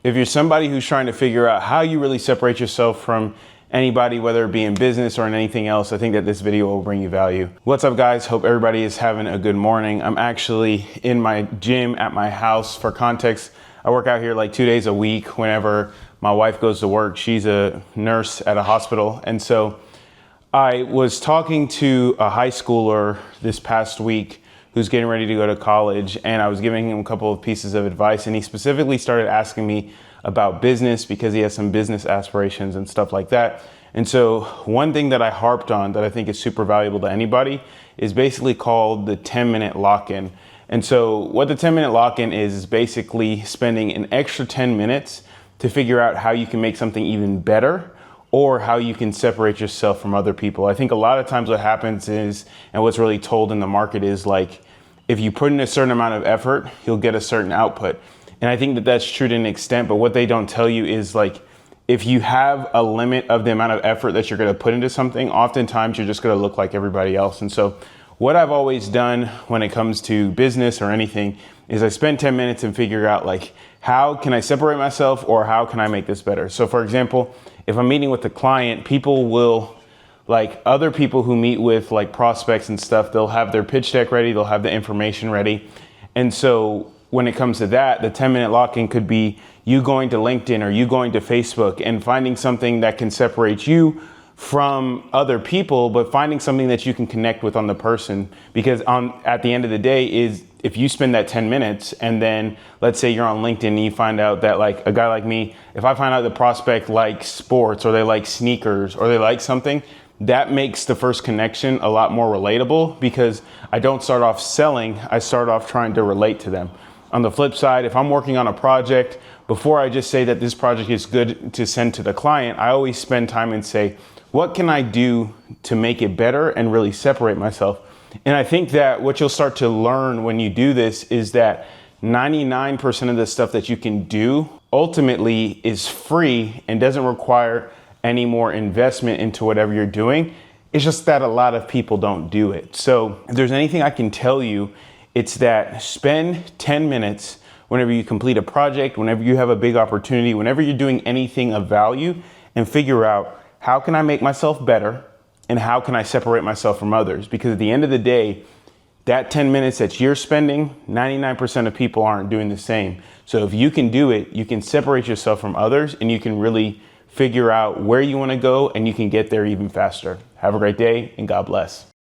If you're somebody who's trying to figure out how you really separate yourself from anybody, whether it be in business or in anything else, I think that this video will bring you value. What's up, guys? Hope everybody is having a good morning. I'm actually in my gym at my house. For context, I work out here like 2 days a week whenever my wife goes to work. She's a nurse at a hospital. And so I was talking to a high schooler this past week who's getting ready to go to college, and I was giving him a couple of pieces of advice, and he specifically started asking me about business because he has some business aspirations and stuff like that. And so one thing that I harped on that I think is super valuable to anybody is basically called the 10-minute lock-in. And so what the 10-minute lock-in is basically spending an extra 10 minutes to figure out how you can make something even better, or how you can separate yourself from other people. I think a lot of times what happens is, and what's really told in the market is, like, if you put in a certain amount of effort, you'll get a certain output. And I think that that's true to an extent, but what they don't tell you is, like, if you have a limit of the amount of effort that you're gonna put into something, oftentimes you're just gonna look like everybody else. And so what I've always done when it comes to business or anything is I spend 10 minutes and figure out, like, how can I separate myself, or how can I make this better? So for example, if I'm meeting with a client, people will, like other people who meet with like prospects and stuff, they'll have their pitch deck ready, they'll have the information ready. And so when it comes to that, the 10-minute lock-in could be you going to LinkedIn or you going to Facebook and finding something that can separate you from other people, but finding something that you can connect with on the person. Because at the end of the day is, if you spend that 10 minutes and then let's say you're on LinkedIn and you find out that, like, a guy like me, if I find out the prospect likes sports or they like sneakers or they like something, that makes the first connection a lot more relatable, because I don't start off selling, I start off trying to relate to them. On the flip side, if I'm working on a project, before I just say that this project is good to send to the client, I always spend time and say, what can I do to make it better and really separate myself? And I think that what you'll start to learn when you do this is that 99% of the stuff that you can do ultimately is free and doesn't require any more investment into whatever you're doing. It's just that a lot of people don't do it. So if there's anything I can tell you, it's that spend 10 minutes whenever you complete a project, whenever you have a big opportunity, whenever you're doing anything of value, and figure out, how can I make myself better and how can I separate myself from others? Because at the end of the day, that 10 minutes that you're spending, 99% of people aren't doing the same. So if you can do it, you can separate yourself from others and you can really figure out where you want to go, and you can get there even faster. Have a great day and God bless.